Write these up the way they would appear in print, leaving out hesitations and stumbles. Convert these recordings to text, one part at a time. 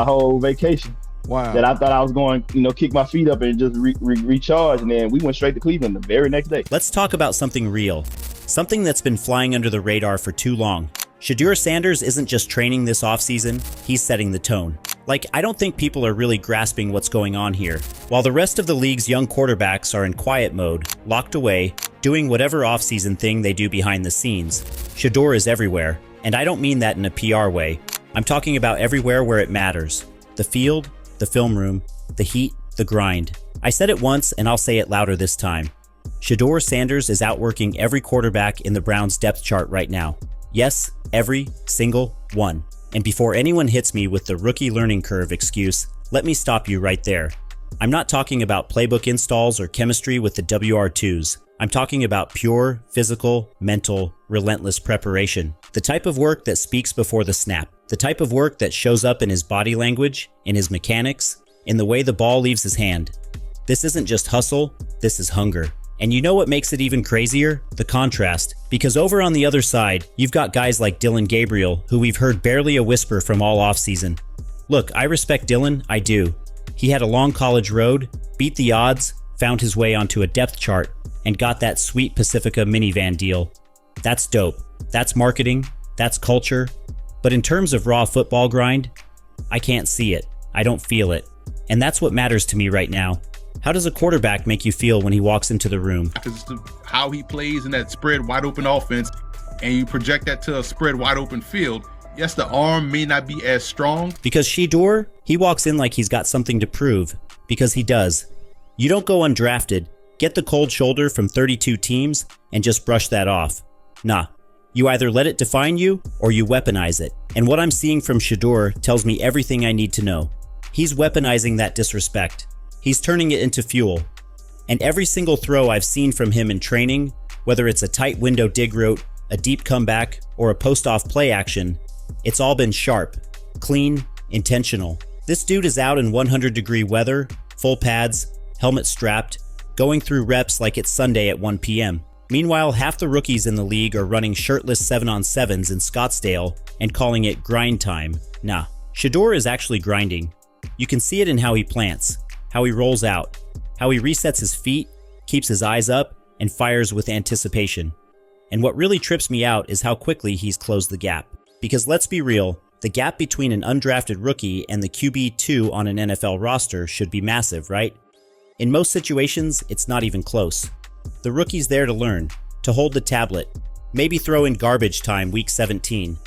whole vacation. Wow. That I thought I was going, kick my feet up and just recharge. And then we went straight to Cleveland the very next day. Let's talk about something real. Something that's been flying under the radar for too long. Shedeur Sanders isn't just training this offseason, he's setting the tone. Like, I don't think people are really grasping what's going on here. While the rest of the league's young quarterbacks are in quiet mode, locked away, doing whatever offseason thing they do behind the scenes, Shedeur is everywhere. And I don't mean that in a PR way. I'm talking about everywhere where it matters. The field, the film room, the heat, the grind. I said it once and I'll say it louder this time. Shedeur Sanders is outworking every quarterback in the Browns depth chart right now. Yes, every single one. And before anyone hits me with the rookie learning curve excuse, let me stop you right there. I'm not talking about playbook installs or chemistry with the WR2s. I'm talking about pure, physical, mental, relentless preparation. The type of work that speaks before the snap. The type of work that shows up in his body language, in his mechanics, in the way the ball leaves his hand. This isn't just hustle, this is hunger. And you know what makes it even crazier? The contrast. Because over on the other side, you've got guys like Dillon Gabriel, who we've heard barely a whisper from all offseason. Look, I respect Dillon, I do. He had a long college road, beat the odds, found his way onto a depth chart, and got that sweet Pacifica minivan deal. That's dope. That's marketing. That's culture. But in terms of raw football grind, I can't see it. I don't feel it. And that's what matters to me right now. How does a quarterback make you feel when he walks into the room? How he plays in that spread wide open offense, and you project that to a spread wide open field. Yes, the arm may not be as strong. Because Shedeur, he walks in like he's got something to prove. Because he does. You don't go undrafted, get the cold shoulder from 32 teams, and just brush that off. Nah. You either let it define you, or you weaponize it. And what I'm seeing from Shedeur tells me everything I need to know. He's weaponizing that disrespect. He's turning it into fuel. And every single throw I've seen from him in training, whether it's a tight window dig route, a deep comeback, or a post-off play action, it's all been sharp, clean, intentional. This dude is out in 100-degree weather, full pads, helmet strapped, going through reps like it's Sunday at 1 p.m. Meanwhile, half the rookies in the league are running shirtless 7-on-7s in Scottsdale and calling it grind time. Nah, Shedeur is actually grinding. You can see it in how he plants, how he rolls out, how he resets his feet, keeps his eyes up, and fires with anticipation. And what really trips me out is how quickly he's closed the gap. Because let's be real, the gap between an undrafted rookie and the QB2 on an NFL roster should be massive, right? In most situations, it's not even close. The rookie's there to learn, to hold the tablet, maybe throw in garbage time week 17.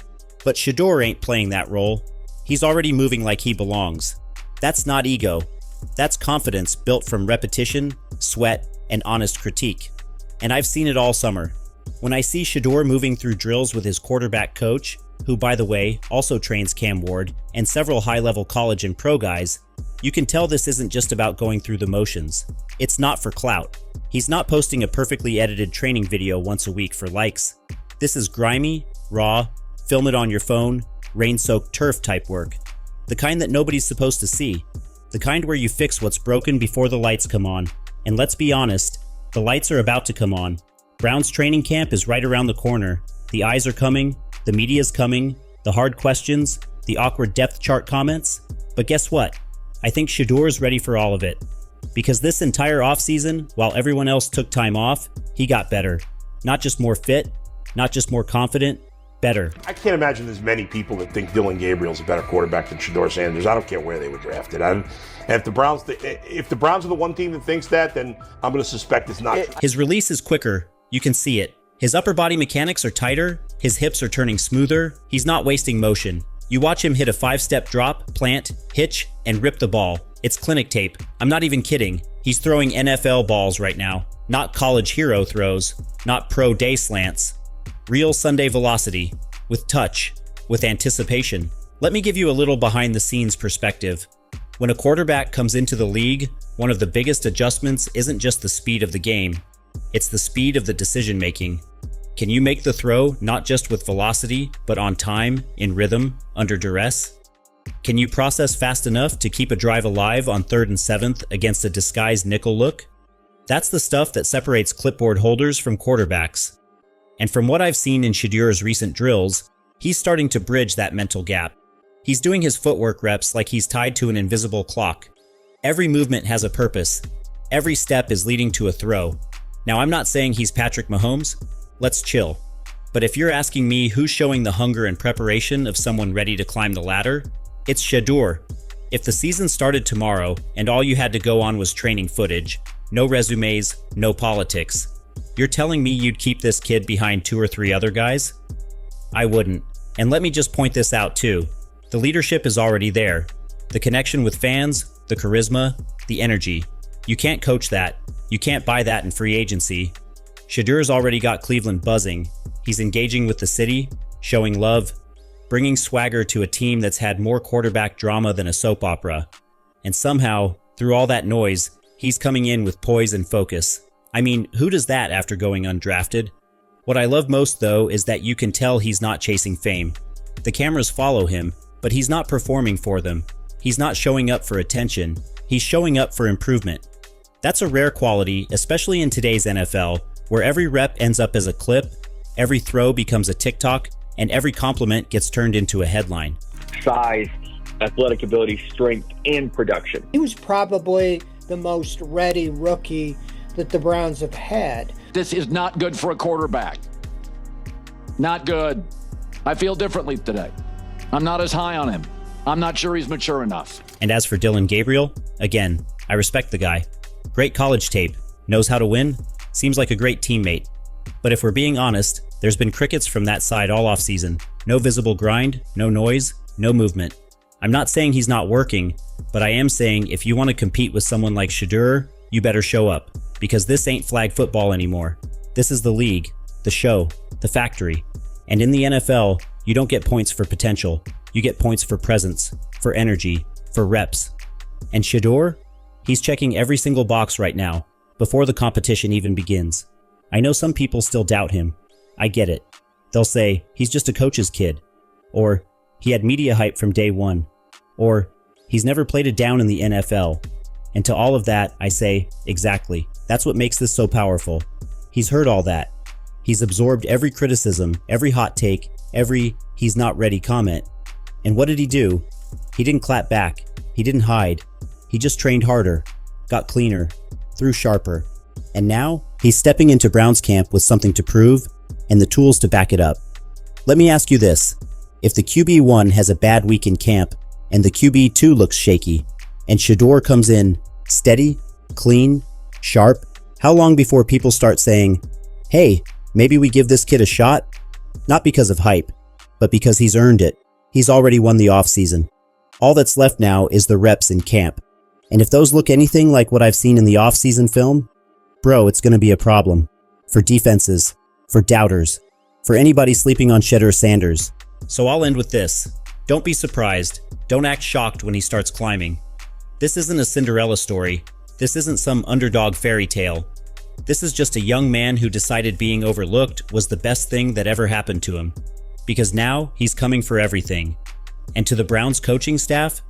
But Shedeur ain't playing that role. He's already moving like he belongs. That's not ego. That's confidence built from repetition, sweat, and honest critique. And I've seen it all summer. When I see Shedeur moving through drills with his quarterback coach, who by the way also trains Cam Ward, and several high-level college and pro guys, you can tell this isn't just about going through the motions. It's not for clout. He's not posting a perfectly edited training video once a week for likes. This is grimy, raw, film it on your phone, rain-soaked turf type work. The kind that nobody's supposed to see. The kind where you fix what's broken before the lights come on. And let's be honest, the lights are about to come on. Browns training camp is right around the corner. The eyes are coming, the media's coming, the hard questions, the awkward depth chart comments. But guess what? I think Shedeur's ready for all of it. Because this entire offseason, while everyone else took time off, he got better. Not just more fit, not just more confident, better. I can't imagine there's many people that think Dillon Gabriel's a better quarterback than Shedeur Sanders. I don't care where they were drafted. And if the Browns are the one team that thinks that, then I'm going to suspect it's not true. His release is quicker. You can see it. His upper body mechanics are tighter. His hips are turning smoother. He's not wasting motion. You watch him hit a 5-step drop, plant, hitch, and rip the ball. It's clinic tape. I'm not even kidding. He's throwing NFL balls right now. Not college hero throws. Not pro day slants. Real Sunday velocity. With touch. With anticipation. Let me give you a little behind-the-scenes perspective. When a quarterback comes into the league, one of the biggest adjustments isn't just the speed of the game. It's the speed of the decision-making. Can you make the throw not just with velocity, but on time, in rhythm, under duress? Can you process fast enough to keep a drive alive on 3rd and 7th against a disguised nickel look? That's the stuff that separates clipboard holders from quarterbacks. And from what I've seen in Shedeur's recent drills, he's starting to bridge that mental gap. He's doing his footwork reps like he's tied to an invisible clock. Every movement has a purpose. Every step is leading to a throw. Now, I'm not saying he's Patrick Mahomes. Let's chill. But if you're asking me who's showing the hunger and preparation of someone ready to climb the ladder, it's Shedeur. If the season started tomorrow and all you had to go on was training footage, no resumes, no politics, you're telling me you'd keep this kid behind 2 or 3 other guys? I wouldn't. And let me just point this out too. The leadership is already there. The connection with fans, the charisma, the energy. You can't coach that. You can't buy that in free agency. Shedeur's already got Cleveland buzzing. He's engaging with the city, showing love, bringing swagger to a team that's had more quarterback drama than a soap opera. And somehow, through all that noise, he's coming in with poise and focus. I mean, who does that after going undrafted? What I love most, though, is that you can tell he's not chasing fame. The cameras follow him, but he's not performing for them. He's not showing up for attention. He's showing up for improvement. That's a rare quality, especially in today's NFL, where every rep ends up as a clip, every throw becomes a TikTok, and every compliment gets turned into a headline. Size, athletic ability, strength, and production. He was probably the most ready rookie that the Browns have had. This is not good for a quarterback. Not good. I feel differently today. I'm not as high on him. I'm not sure he's mature enough. And as for Dillon Gabriel, again, I respect the guy. Great college tape, knows how to win, seems like a great teammate. But if we're being honest, there's been crickets from that side all offseason. No visible grind, no noise, no movement. I'm not saying he's not working, but I am saying if you want to compete with someone like Shedeur, you better show up. Because this ain't flag football anymore. This is the league, the show, the factory. And in the NFL, you don't get points for potential. You get points for presence, for energy, for reps. And Shedeur? He's checking every single box right now, before the competition even begins. I know some people still doubt him. I get it. They'll say, he's just a coach's kid. Or, he had media hype from day one. Or, he's never played a down in the NFL. And to all of that, I say, exactly. That's what makes this so powerful. He's heard all that. He's absorbed every criticism, every hot take, every he's not ready comment. And what did he do? He didn't clap back. He didn't hide. He just trained harder, got cleaner, threw sharper. And now, he's stepping into Browns camp with something to prove and the tools to back it up. Let me ask you this. If the QB1 has a bad week in camp and the QB2 looks shaky, and Shedeur comes in steady, clean, sharp, how long before people start saying, hey, maybe we give this kid a shot? Not because of hype, but because he's earned it. He's already won the offseason. All that's left now is the reps in camp. And if those look anything like what I've seen in the offseason film, bro, it's going to be a problem. For defenses, for doubters, for anybody sleeping on Shedeur Sanders. So I'll end with this. Don't be surprised. Don't act shocked when he starts climbing. This isn't a Cinderella story. This isn't some underdog fairy tale. This is just a young man who decided being overlooked was the best thing that ever happened to him. Because now he's coming for everything. And to the Browns coaching staff,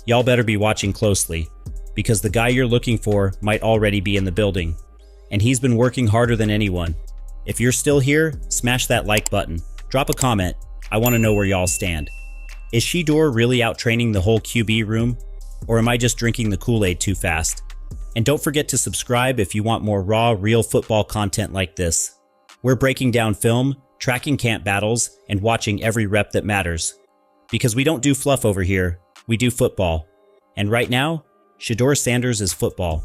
y'all better be watching closely, because the guy you're looking for might already be in the building. And he's been working harder than anyone. If you're still here, smash that like button. Drop a comment. I want to know where y'all stand. Is Shedeur really out training the whole QB room? Or am I just drinking the Kool-Aid too fast? And don't forget to subscribe if you want more raw, real football content like this. We're breaking down film, tracking camp battles, and watching every rep that matters. Because we don't do fluff over here, we do football. And right now, Shedeur Sanders is football.